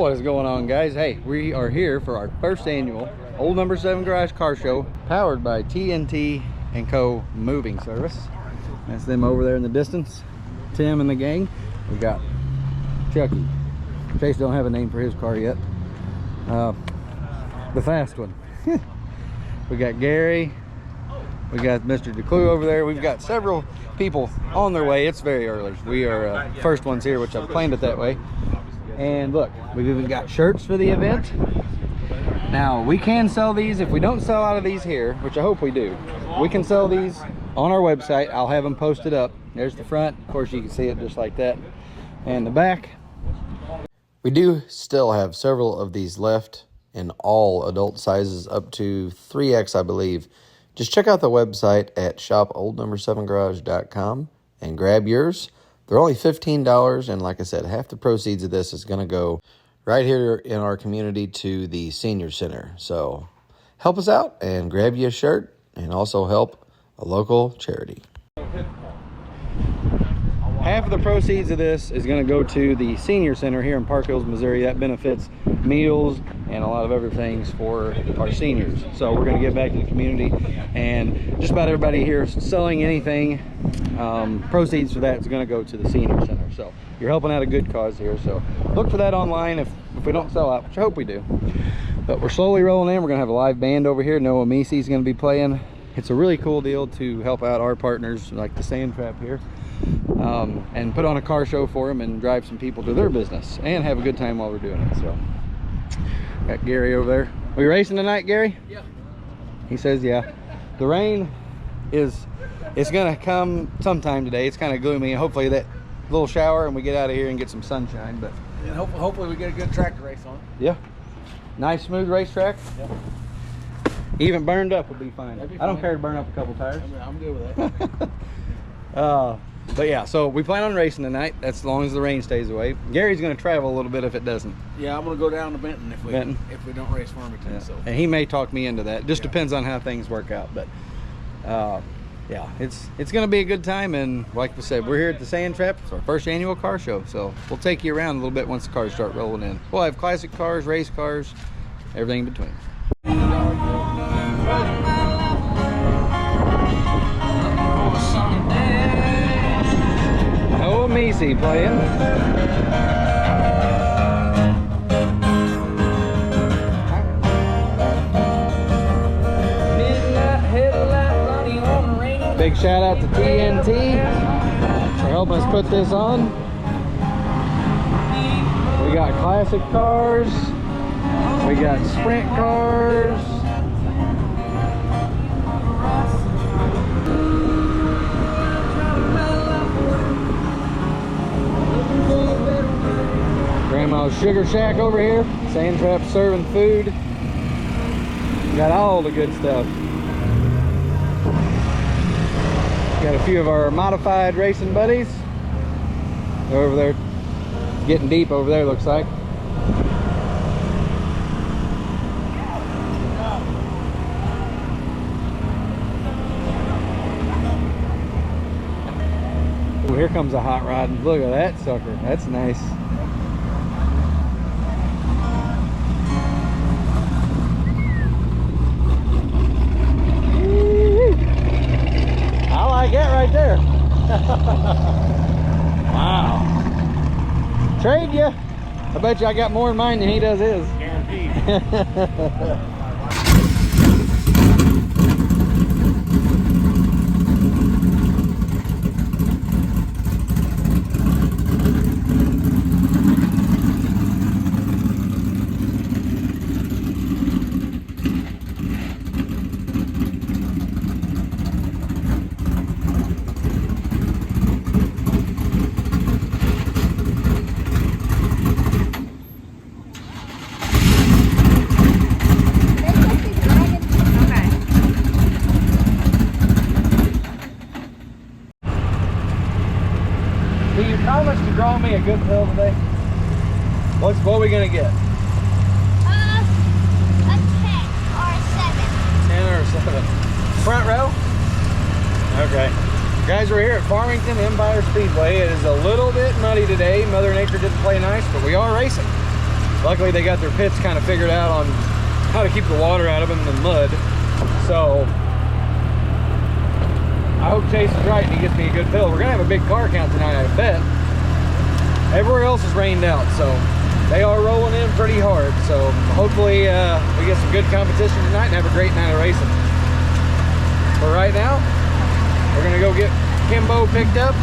What is going on, guys? Hey, we are here for our first annual Old Number 7 Garage Car Show, powered by TNT & Co. Moving Service. That's them over there in the distance, Tim and the gang. We got Chucky. Chase don't have a name for his car yet. The fast one. We got Gary. We got Mr. DeClue over there. We've got several people on their way. It's very early. We are first ones here, which I've planned it that way. And look, we've even got shirts for the event. Now, we can sell these. If we don't sell out of these here, which I hope we do, we can sell these on our website. I'll have them posted up. There's the front. Of course, you can see it just like that. And the back. We do still have several of these left in all adult sizes up to 3X, I believe. Just check out the website at shopoldnumber7garage.com and grab yours. They're only $15, and like I said, half the proceeds of this is going to go right here in our community to the senior center. So help us out and grab you a shirt, and also help a local charity. Half of the proceeds of this is going to go to the senior center here in Park Hills, Missouri. That benefits meals and a lot of other things for our seniors. So we're going to give back to the community, and just about everybody here selling anything, proceeds for that is going to go to the senior center. So you're helping out a good cause here. So look for that online if we don't sell out, which I hope we do. But we're slowly rolling in. We're going to have a live band over here. Noah Misi is going to be playing. It's a really cool deal to help out our partners like the Sand Trap here. And put on a car show for them and drive some people to their business and have a good time while we're doing it. So got Gary over there. Are we racing tonight, Gary? Yeah. He says yeah. The rain it's gonna come sometime today. It's kind of gloomy. Hopefully that little shower and we get out of here and get some sunshine. But and hopefully we get a good track to race on. Yeah, nice smooth racetrack. Yep. Even burned up would be fine. That'd be I don't fine. care to burn up a couple tires. I'm good with that. But yeah, so we plan on racing tonight. That's as long as the rain stays away. Gary's going to travel a little bit if it doesn't. Yeah, I'm going to go down to Benton if we don't race Farmington. Yeah. So. And he may talk me into that. Just depends on how things work out. But yeah, it's going to be a good time. And like we said, we're here at the Sand Trap. It's our first annual car show. So we'll take you around a little bit once the cars start rolling in. We'll have classic cars, race cars, everything in between. Oh, Misi playing. Big shout out to TNT for helping us put this on. We got classic cars. We got sprint cars. Grandma's Sugar Shack over here. Sand Trap serving food. Got all the good stuff. Got a few of our modified racing buddies. They're over there. Getting deep over there, looks like. Ooh, here comes a hot rod. Look at that sucker. That's nice. I like it right there. Wow. Trade you. I bet you I got more in mine than he does his. Guaranteed. Do you promise to draw me a good pill today? What are we gonna get? A 10 or a 7. 10 or 7. Front row? Okay. Guys, we're here at Farmington Empire Speedway. It is a little bit muddy today. Mother Nature didn't play nice, but we are racing. Luckily they got their pits kind of figured out on how to keep the water out of them and mud. So I hope Chase is right and he gets me a good fill. We're gonna have a big car count tonight, I bet. Everywhere else is rained out, so they are rolling in pretty hard. So hopefully we get some good competition tonight and have a great night of racing. But right now, we're gonna go get Kimbo picked up.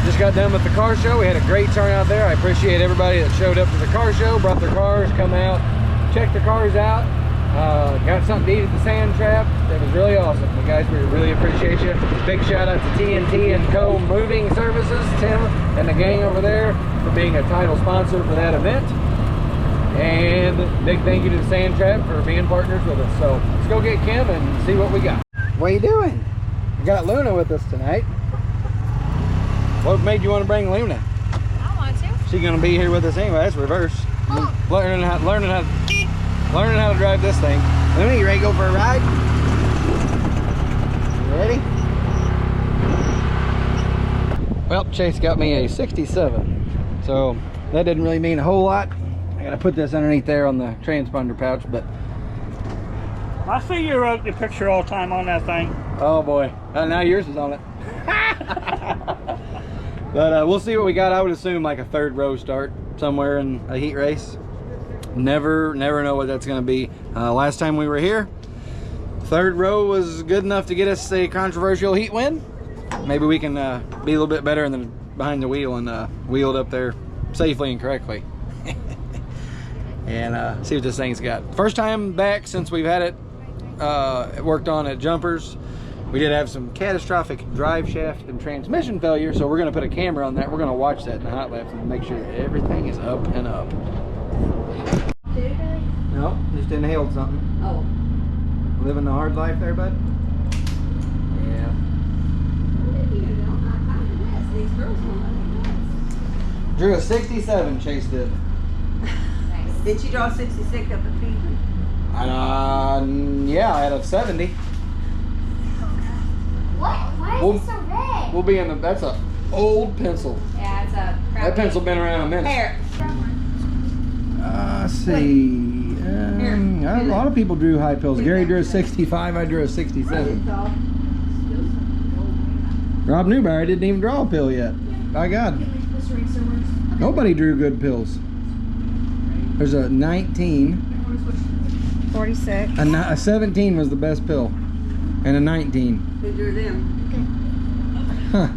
Just got done with the car show. We had a great turnout there. I appreciate everybody that showed up to the car show, brought their cars, come out, check the cars out. Got something to eat at the sand trap. It was really awesome. You guys, we really appreciate you. Big shout out to TNT & Co. Moving Services, Tim and the gang over there for being a title sponsor for that event. And big thank you to the sand trap for being partners with us. So let's go get Kim and see what we got. What are you doing? We got Luna with us tonight. What made you want to bring Luna? I want to. She's gonna be here with us anyway. That's reverse. Oh. Learning how to drive this thing. Luna, you ready to go for a ride? You ready? Well, Chase got me a 67. So that didn't really mean a whole lot. I gotta put this underneath there on the transponder pouch, but I see your ugly picture all the time on that thing. oh boy, now yours is on it. But we'll see what we got. I would assume like a third row start somewhere in a heat race. Never know what that's going to be. Last time we were here, third row was good enough to get us a controversial heat win. Maybe we can be a little bit better than behind the wheel and wheel it up there safely and correctly. And see what this thing's got. First time back since we've had it worked on at Jumpers. We did have some catastrophic drive shaft and transmission failure, so we're going to put a camera on that. We're going to watch that in the hot laps and make sure that everything is up and up. No, just inhaled something. Oh. Living the hard life there, bud? Yeah. These girls won't let me know. Drew a 67, Chase did. Did you draw 66 up at Peterson? Yeah, I had a 70. What? Why is Well, it so red? We'll be in the, that's a old pencil. Yeah, it's a That pencil been around a minute. Here. Let's see. A lot of people drew high pills. Gary drew a 65, I drew a 67. Rob Newberry didn't even draw a pill yet. By God. Nobody drew good pills. There's a 19. 46. A 17 was the best pill. And a 19. Who drew them? Huh.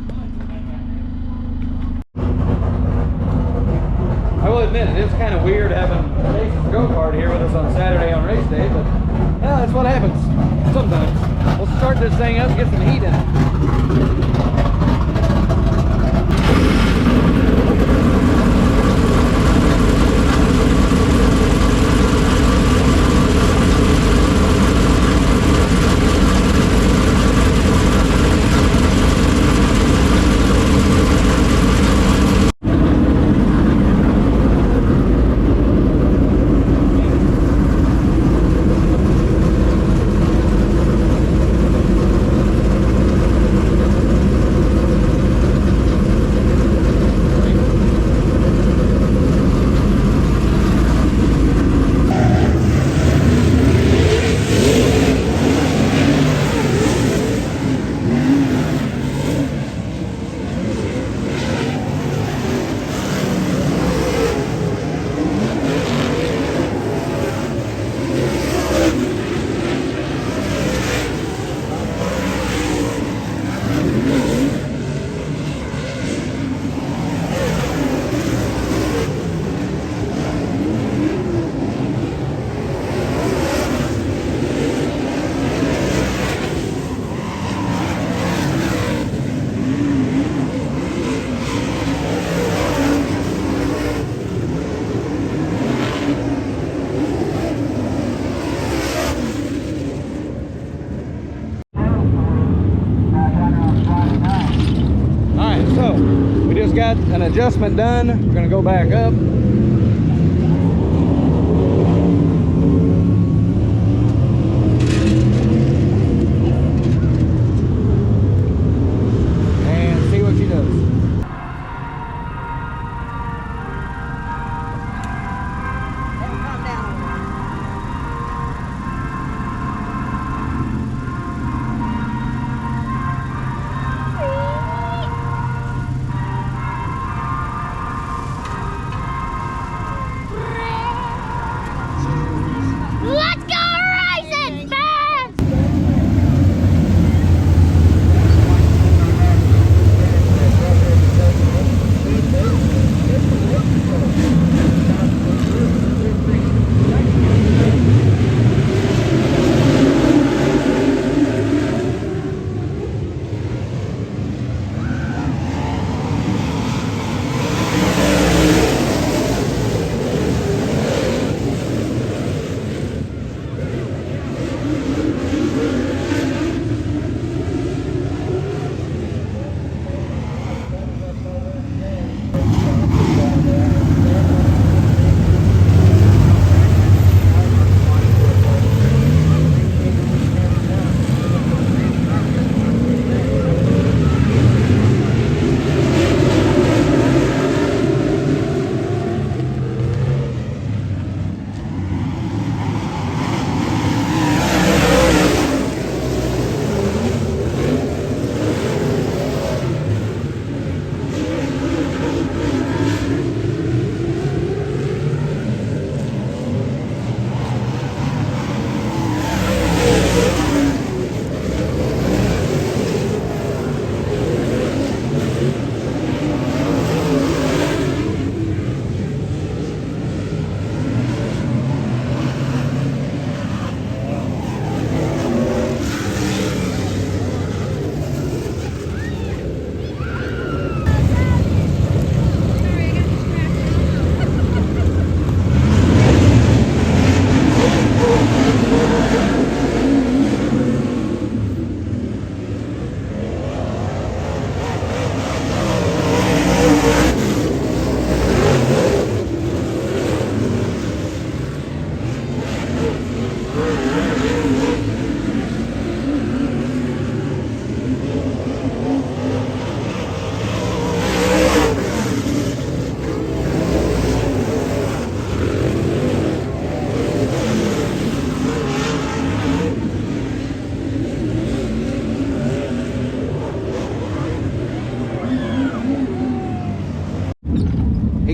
I will admit, it is kind of weird having Chase's go-kart here with us on Saturday on race day, but yeah, that's what happens sometimes. We'll start this thing up and get some heat in it. Got an adjustment done. We're gonna go back up. And see what she does.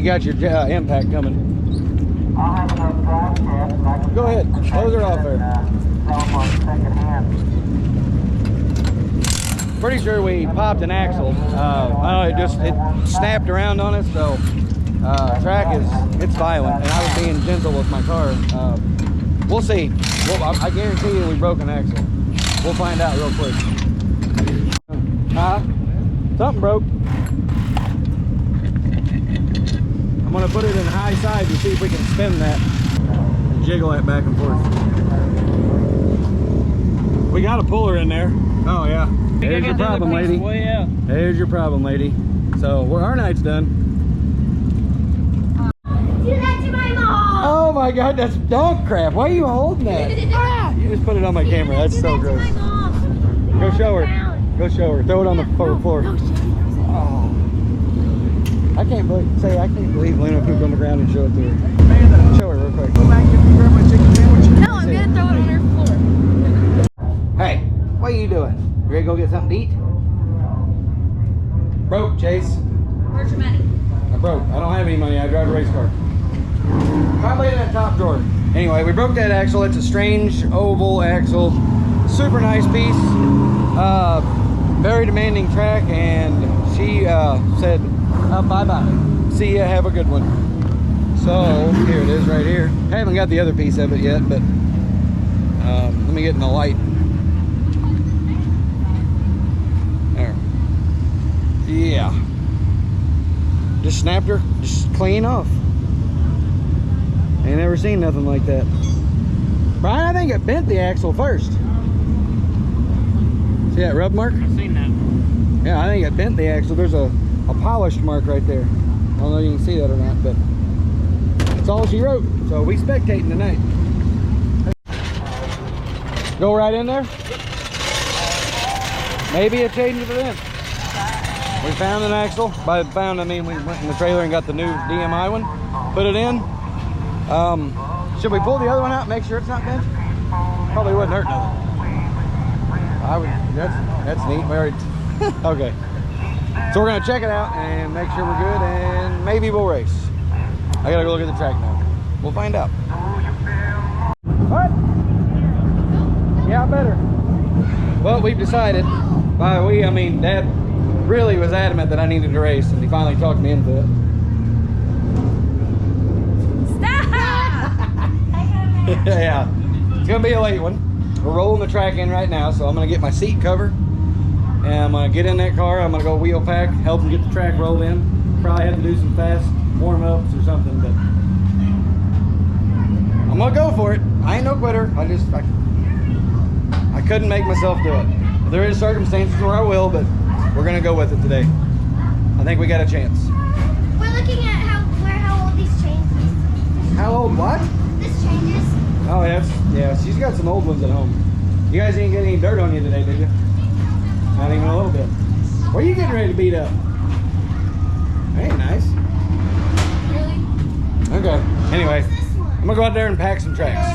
got your impact coming. Go ahead, close her off there. Pretty sure we popped an axle. I don't know, it snapped around on us, so track it's violent, and I was being gentle with my car. We'll see. I guarantee you we broke an axle. We'll find out real quick. Something broke. I'm gonna put it in high side to see if we can spin that and jiggle it back and forth. We got a puller in there. Oh yeah. There's your problem, lady. Way out. There's your problem, lady. So our night's done. Do that to my mom. Oh my God, that's dog crap. Why are you holding that? You just put it on my camera. That's so gross. To my mom. Go show her. Go show her. Throw it on the floor. Oh. I can't believe Luna pooped on the ground and show it to her. Show her real quick. Go back and grab my chicken sandwich. No, I'm gonna throw it on her floor. Hey, what are you doing? You ready to go get something to eat? Broke, Chase. Where's your money? I broke. I don't have any money. I drive a race car. Probably in that top drawer. Anyway, we broke that axle. It's a strange oval axle. Super nice piece. Very demanding track, and she said, bye-bye. See ya, have a good one. So, here it is right here. I haven't got the other piece of it yet, but let me get in the light. There. Yeah. Just snapped her, just clean off. Ain't never seen nothing like that. Brian, I think it bent the axle first. See that rub mark? I've seen that. Yeah, I think it bent the axle. There's a polished mark right there. I don't know if you can see that or not, but that's all she wrote. So we spectating tonight. Go right in there. Maybe a change of events. We found an axle. By found, I mean we went in the trailer and got the new DMI one. Put it in. Should we pull the other one out and make sure it's not bent? Probably wouldn't hurt nothing. That's neat. We already okay. So we're gonna check it out and make sure we're good, and maybe we'll race. I gotta go look at the track now. We'll find out. What? Yeah, I better. Well, we've decided. By we, I mean Dad really was adamant that I needed to race, and he finally talked me into it. Yeah, it's gonna be a late one. We're rolling the track in right now, so I'm gonna get my seat cover, and I'm gonna get in that car. I'm gonna go wheel pack, help them get the track rolled in. Probably have to do some fast warm-ups or something, but I'm gonna go for it. I ain't no quitter. I couldn't make myself do it. There is circumstances where I will, but we're gonna go with it today. I think we got a chance. We're looking at how old these changes. How old what? This changes. Oh, yeah, she's got some old ones at home. You guys didn't get any dirt on you today, did you? Not even a little bit. What are you getting ready to beat up? That ain't nice. Really? Okay, anyway, I'm gonna go out there and pack some tracks.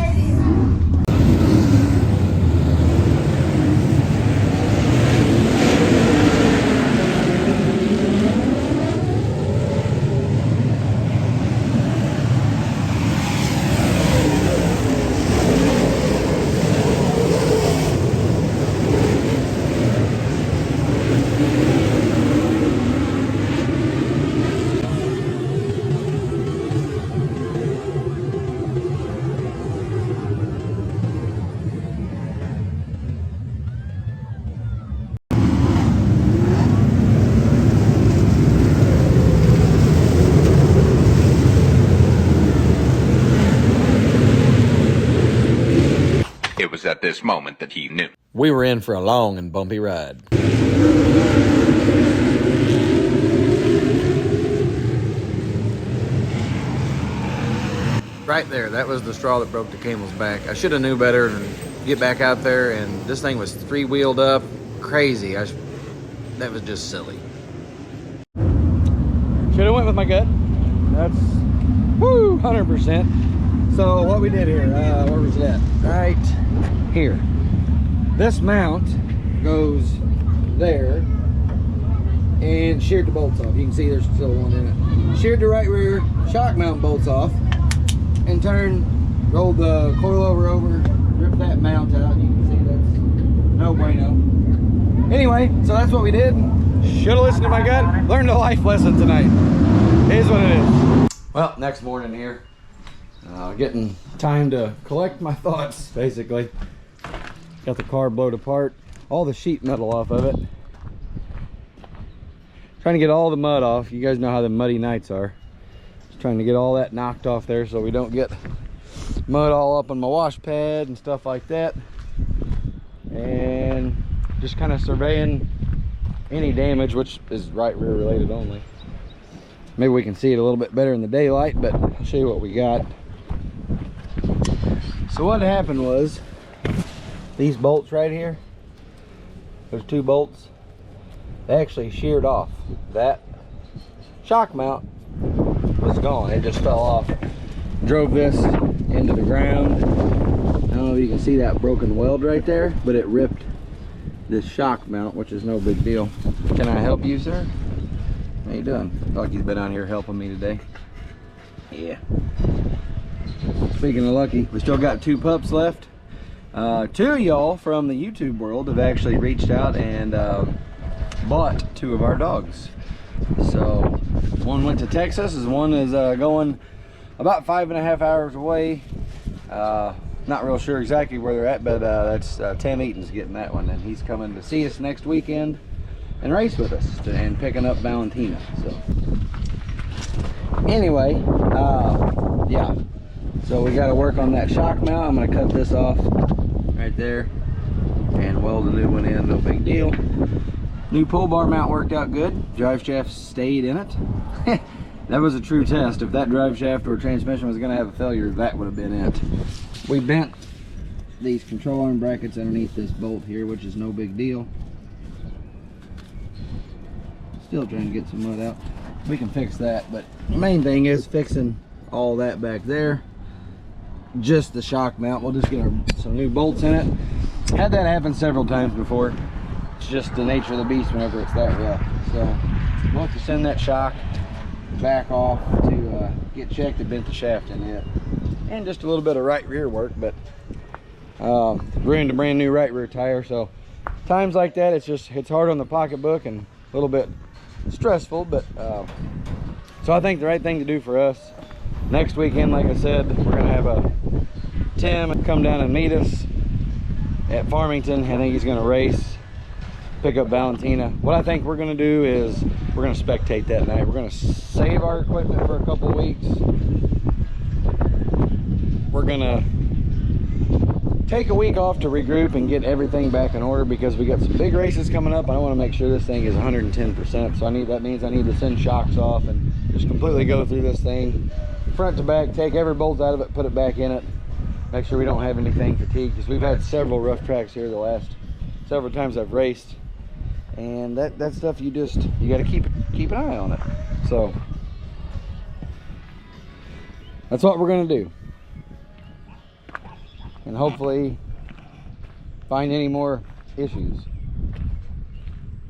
It was at this moment that he knew. We were in for a long and bumpy ride. Right there, that was the straw that broke the camel's back. I should have knew better and get back out there, and this thing was three-wheeled up. Crazy. That was just silly. Should have went with my gut. That's, woo, 100%. So what we did here, where was it at? Right here. This mount goes there, and sheared the bolts off. You can see there's still one in it. Sheared the right rear shock mount bolts off, in turn rolled the coilover, ripped that mount out. You can see that's no bueno. Anyway, so that's what we did. Should have listened to my gut. Learned a life lesson tonight. It is what it is. Well, next morning here, getting time to collect my thoughts, basically. Got the car blowed apart, all the sheet metal off of it. Trying to get all the mud off. You guys know how the muddy nights are. Just trying to get all that knocked off there so we don't get mud all up on my wash pad and stuff like that. And just kind of surveying any damage, which is right rear related only. Maybe we can see it a little bit better in the daylight, but I'll show you what we got. So what happened was, these bolts right here, there's 2 bolts, they actually sheared off. That shock mount was gone. It just fell off. Drove this into the ground. I don't know if you can see that broken weld right there, but it ripped this shock mount, which is no big deal. Can I help you, sir? How you doing? Lucky's been out here helping me today. Yeah. Speaking of Lucky, we still got 2 pups left. 2 of y'all from the YouTube world have actually reached out and bought 2 of our dogs. So one went to Texas, and one is going about 5.5 hours away. Not real sure exactly where they're at, but that's Tim Eaton's getting that one, and he's coming to see us next weekend and race with us and picking up Valentina. So anyway, yeah, so we got to work on that shock mount. I'm going to cut this off right there and weld a new one in. No big deal. New pull bar mount worked out good. Drive shaft stayed in it. That was a true test. If that drive shaft or transmission was going to have a failure, that would have been it. We bent these control arm brackets underneath this bolt here, which is no big deal. Still trying to get some mud out. We can fix that, but the main thing is fixing all that back there. Just the shock mount. We'll just get some new bolts in it. Had that happen several times before. It's just the nature of the beast whenever it's that rough. So we'll have to send that shock back off to get checked and bent the shaft in it. And just a little bit of right rear work, but ruined a brand new right rear tire. So times like that, it's hard on the pocketbook and a little bit stressful, but so I think the right thing to do for us next weekend, like I said, we're gonna have Tim come down and meet us at Farmington. I think he's gonna race, pick up Valentina. What I think we're gonna do is we're gonna spectate that night. We're gonna save our equipment for a couple of weeks. We're gonna take a week off to regroup and get everything back in order, because we got some big races coming up. I want to make sure this thing is 110%. So that means I need to send shocks off and just completely go through this thing front to back, take every bolt out of it, put it back in it, make sure we don't have anything fatigued, because we've had several rough tracks here the last several times I've raced, and that stuff you got to keep an eye on it. So that's what we're going to do, and hopefully find any more issues.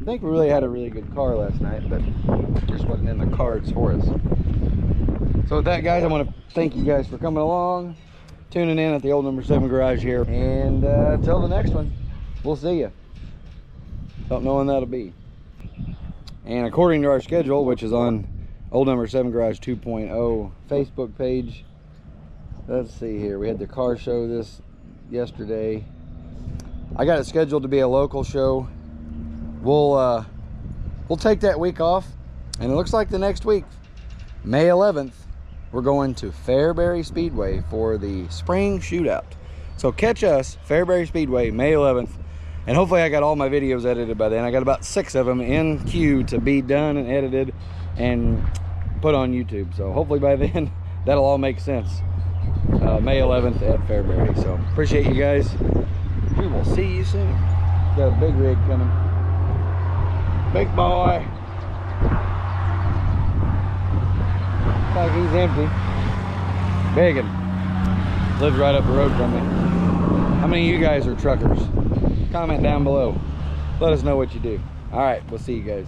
I think we really had a really good car last night, but it just wasn't in the cards for us. So with that, guys, I want to thank you guys for coming along, tuning in at the old number 7 garage here, and until the next one, we'll see you. Don't know when that'll be. And according to our schedule, which is on old number 7 garage 2.0 Facebook page, let's see here, we had the car show this yesterday. I got it scheduled to be a local show. We'll take that week off, and it looks like the next week, May 11th, we're going to Fairbury Speedway for the spring shootout. So catch us, Fairbury Speedway, May 11th, and hopefully I got all my videos edited by then. I got about 6 of them in queue to be done and edited and put on YouTube. So hopefully by then that'll all make sense. May 11th at Fairbury. So appreciate you guys. We will see you soon. Got a big rig coming. Big boy. Looks like he's empty. Biggin. Lives right up the road from me. How many of you guys are truckers? Comment down below. Let us know what you do. All right, we'll see you guys.